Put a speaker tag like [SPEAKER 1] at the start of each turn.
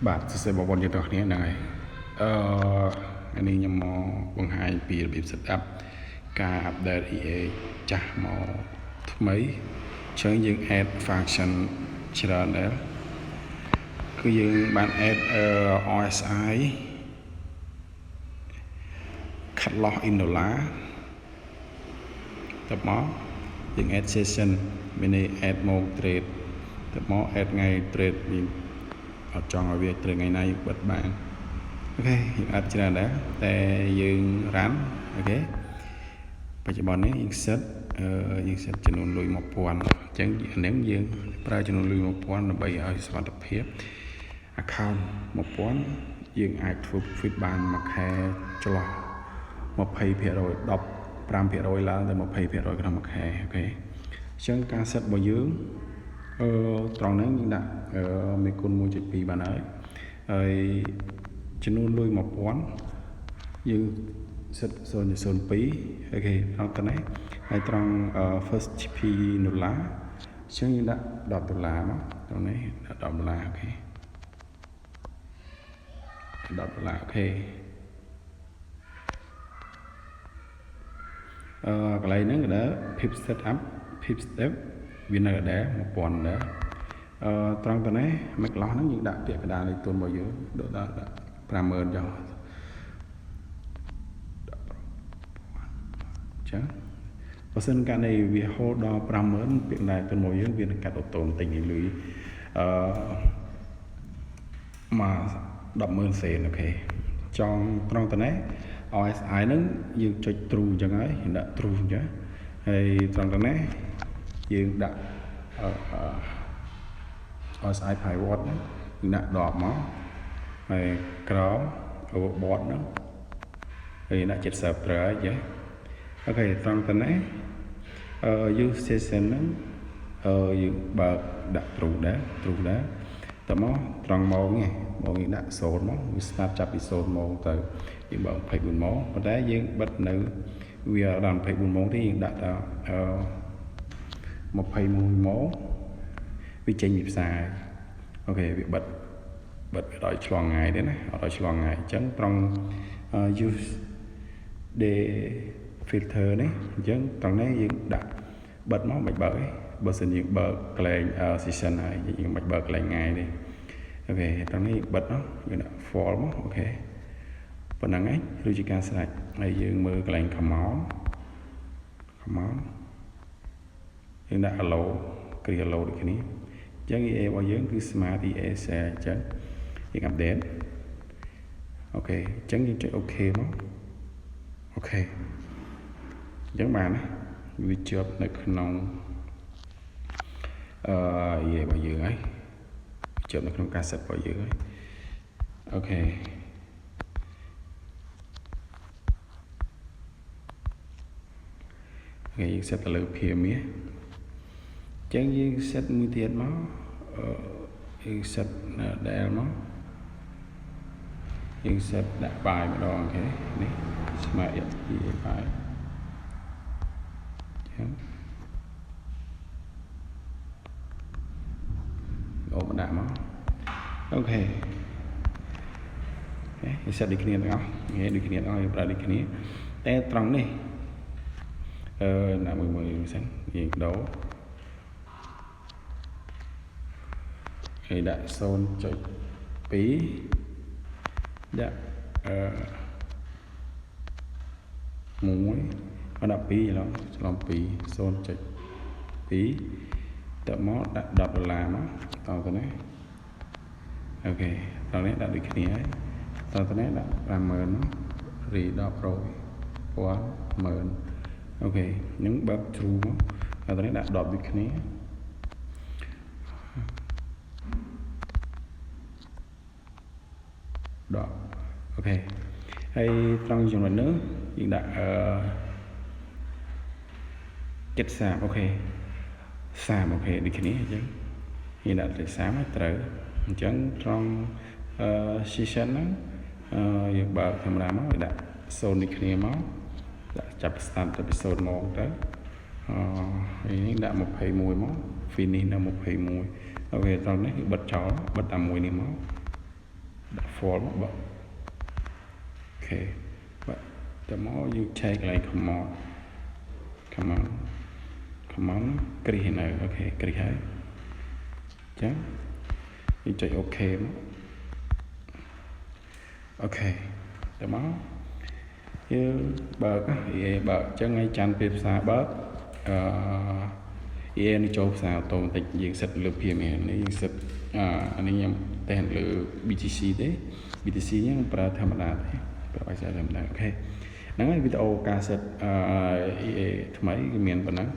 [SPEAKER 1] បាទសរសេរបងប្អូនយើងទាំងគ្នាហ្នឹងហើយអានេះខ្ញុំមកបង្ហាញពីរបៀប set up ការ update EA ចាស់មកថ្មីអញ្ចឹងយើង add function ច្រើនដែរគឺយើងបាន add RSI cut loss in dollar ទៅមកយើង add session មានន័យ add មក trade ទៅមក add ថ្ងៃ trade វិញអត់ចង់ឲ្យវា trade ថ្ងៃណាយើងបិទបានអូខេយើងអត់ច្រើនដែរតែយើង run អូខេបច្ចុប្បន្ននេះយើង set ចំនួនលុយ 1000 អញ្ចឹងអានេះយើងប្រើចំនួនលុយ 1000 ដើម្បីឲ្យសុវត្ថិភាព account 1000យើងអាចធ្វើ profit បានមួយខែចន្លោះ 20% 15% ឡើងទៅ 20% ក្នុងមួយខែអូខេអញ្ចឹងការ set របស់យើងត្រង់ហ្នឹងយើងដាក់មេគុណ 1.2 បានហើយចំនួនលុយ 1000យើង set 0.02 អូខេត្រង់ទៅនេះហើយត្រង់ first GP ដុល្លារអញ្ចឹងយើងដាក់$10មកត្រង់នេះដាក់$10អូខេ$10អូខេកន្លែងហ្នឹងក៏ដែរ pip setup pip step វានៅដែរ 1000 ដែរត្រង់ទៅនេះ make loss ហ្នឹងយើងដាក់ពាក្យកណ្ដាលលេខទុនរបស់យើងដាក់ 50000 ចុះចឹងបើសិនកាលនេះវា hold ដល់ 50000 ពាក្យកណ្ដាលទុនរបស់យើងវានឹងកាត់អូតូបន្តិចនេះលុយមក 100,000 សេនអូខេចង់ត្រង់ទៅនេះ RSI ហ្នឹងយើងចុច true អញ្ចឹងហើយយើងដាក់ true អញ្ចឹងហើយត្រង់ទៅនេះយើងដាក់RSI pivot ហ្នឹងយើងដាក់10មកហើយក្រោម overbought ហ្នឹងហើយដាក់ចិត្ត server អញ្ចឹងអូខេត្រង់ទៅនេះuse session ហ្នឹងយើងបើកដាក់ true ដែរតមកត្រង់ម៉ោងនេះម៉ោងយើងដាក់0មកវា start ចាប់ពី 0 ម៉ោងទៅយើងបើក 24 ម៉ោងប៉ុន្តែយើងបិទនៅវាដល់ 24 ម៉ោងទេយើងដាក់ដល់21 ម៉ោងវាចេញពីផ្សារអូខេវាបិទឲ្យឆ្លងថ្ងៃទេណាអត់ឲ្យឆ្លងថ្ងៃអញ្ចឹងត្រង់ use day filter នេះអញ្ចឹងត្រង់នេះយើងដាក់បិទមកមិនបើកទេបើសិនយើងបើកកន្លែង session ហើយយើងមិនបើកកន្លែងថ្ងៃទេអូខេត្រង់នេះបិទមកយើងដាក់ fall មកអូខេប៉ុណ្ណឹងឯងឬជាការស្រេចហើយយើងមើលកន្លែង come on យើងដាក់ allow គ្រា allow ដូចគ្នាអញ្ចឹង EA របស់យើងគឺ smart EA share អញ្ចឹងយើង update អូខេអញ្ចឹងយើងចុច OK មកអូខេអញ្ចឹងបានណាវាជាប់នៅក្នុងEA របស់យើងហើយជាប់នៅក្នុងការ set របស់យើងហើយអូខេយើង set ទៅលើ Premier អញ្ចឹងយើង set មួយទៀតមកយើង set ដែលមកយើង set ដាក់ buy ម្ដងអូខេនេះ smart EA buy ចឹងអូបដាក់មកអូខេយើង set ដូចគ្នាទាំងអស់ដូចគ្នាទាំងអស់យើងប្រើដូចគ្នាតែត្រង់នេះដាក់មួយមិនសិនយើងដូរហើយដាក់ 0.2 ដាក់1មកដាក់ 2 ច្រឡំ 2 0.2 តមកដាក់$10មកតទៅនេះអូខេតនេះដាក់ដូចគ្នាហើយតទៅនេះដាក់ 50000 មករី10%អូខេខ្ញុំបើក true មកតនេះដាក់10ដូចគ្នាអូខេហើយត្រង់ចំណុចនេះយើងដាក់70អូខេ30អូខេដូចគ្នាអញ្ចឹងយើងដាក់លេខ30ឲ្យត្រូវអញ្ចឹងត្រង់session ហ្នឹងយើងបើកធម្មតាមកដាក់0ដូចគ្នាមកដាក់ចាប់ start ទៅពី0ម៉ោងទៅហើយនេះដាក់21មក finish នៅ21អូខេត្រង់នេះគឺបិទចោលបិទតែមួយនេះមក ដាក់ fall មកបើអូខេបើតើមកយើងឆែកកន្លែង command គ្រីសនៅអូខេគ្រីសហើយចឹងយើងចុចអូខេមកអូខេតើមកយើងបើកបើកចឹងឲ្យចាំពេលភាសាបើកEA នេះចូលភាសាអូតូម៉ាទិកយើងសិតលើ PMN នេះយើងសិតអានេះខ្ញុំតែលើ BTC ទេ BTC ហ្នឹងប្រើធម្មតាទេប្រើឲ្យធម្មតាអូខេហ្នឹងហើយវីដេអូការសិតEA ថ្មីគឺមានប៉ុណ្ណឹង